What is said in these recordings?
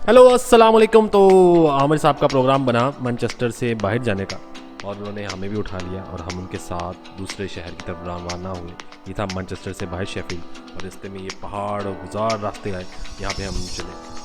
Hello अस्सलाम वालेकुम। तो आमिर साहब का प्रोग्राम बना मैनचेस्टर से बाहर जाने का और उन्होंने हमें भी उठा लिया और हम उनके साथ दूसरे शहर की तरफ रवाना हुए। ये था मैनचेस्टर से बाहर शेफील्ड और रास्ते में ये पहाड़ और गुजार रास्ते आए, यहाँ पे हम चले।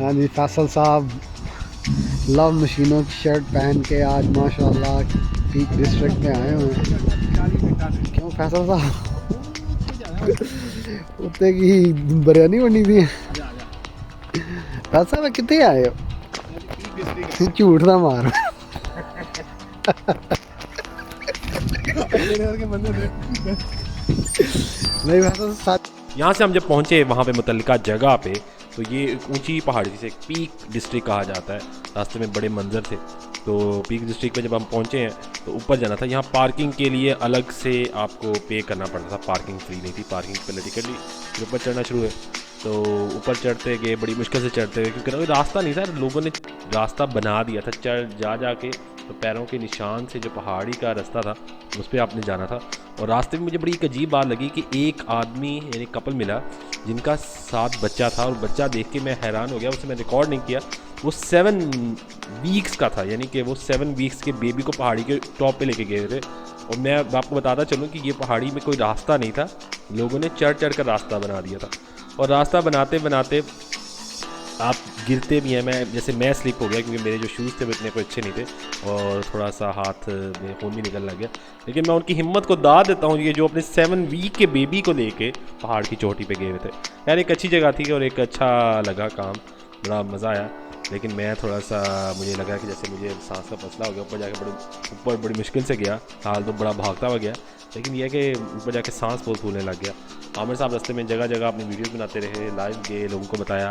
हाँ जी, फैसल साहब लव मशीनों की शर्ट पहन के आज माशाल्लाह पीक डिस्ट्रिक्ट में आए हुए हैं। क्यों फैसल साहब उत्ते की बिरयानी बनी थी। फैसल साहब कितने आए हो? झूठ ना मार। नहीं फैसल साहब, यहाँ से हम जब पहुँचे वहाँ पे मुतल्लिका जगह पे, तो ये एक ऊंची पहाड़ी जिसे पीक डिस्ट्रिक्ट कहा जाता है। रास्ते में बड़े मंजर थे। तो पीक डिस्ट्रिक्ट पे जब हम पहुँचे हैं तो ऊपर जाना था। यहाँ पार्किंग के लिए अलग से आपको पे करना पड़ता था, पार्किंग फ्री नहीं थी। पार्किंग पहले टिकट ली, फिर ऊपर चढ़ना शुरू हुए। तो ऊपर चढ़ते गए, बड़ी मुश्किल से चढ़ते गए क्योंकि रास्ता नहीं था, लोगों ने रास्ता बना दिया था। चढ़ जा के तो पैरों के निशान से जो पहाड़ी का रास्ता था उस पर आपने जाना था। और रास्ते में मुझे बड़ी एक अजीब बात लगी कि एक आदमी यानी कपल मिला जिनका साथ बच्चा था, और बच्चा देख के मैं हैरान हो गया। उसे मैं रिकॉर्ड नहीं किया। वो 7 वीक्स का था, यानी कि वो 7 वीक्स के बेबी को पहाड़ी के टॉप पे लेके गए थे। और मैं आपको बताता चलूँ कि ये पहाड़ी में कोई रास्ता नहीं था, लोगों ने चढ़ कर रास्ता बना दिया था। और रास्ता बनाते बनाते आप गिरते भी हैं। मैं स्लिप हो गया क्योंकि मेरे जो शूज़ थे वो इतने कोई अच्छे नहीं थे और थोड़ा सा हाथ में खून भी निकलने लग गया। लेकिन मैं उनकी हिम्मत को दाद देता हूँ, ये जो अपने 7 वीक के बेबी को लेके पहाड़ की चोटी पे गए हुए थे। यार एक अच्छी जगह थी और एक अच्छा लगा काम, बड़ा मज़ा आया। लेकिन मैं थोड़ा सा मुझे लगा कि जैसे मुझे सांस का मसला हो गया, ऊपर जाके बड़ी मुश्किल से गया, हाल तो बड़ा भागता हुआ गया, लेकिन यह कि ऊपर जाके सांस बहुत फूलने लग गया। आमिर साहब रास्ते में जगह जगह अपनी वीडियोस बनाते रहे, लाइव गए, लोगों को बताया,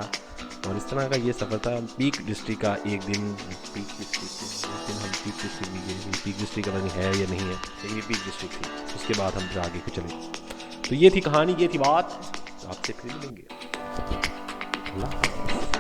और इस तरह का ये सफ़र था पीक डिस्ट्रिक्ट का। एक दिन पीक डिस्ट्रिक्ट हम पीक डिस्ट्रिक्ट भी गए, पीक डिस्ट्रिक्ट का है या नहीं है, लेकिन ये पीक डिस्ट्रिक्ट थी। उसके बाद हम फिर आगे को चले। तो ये थी कहानी, ये थी बात, आपसे फिर मिलेंगे। अल्लाह हाफ़िज़।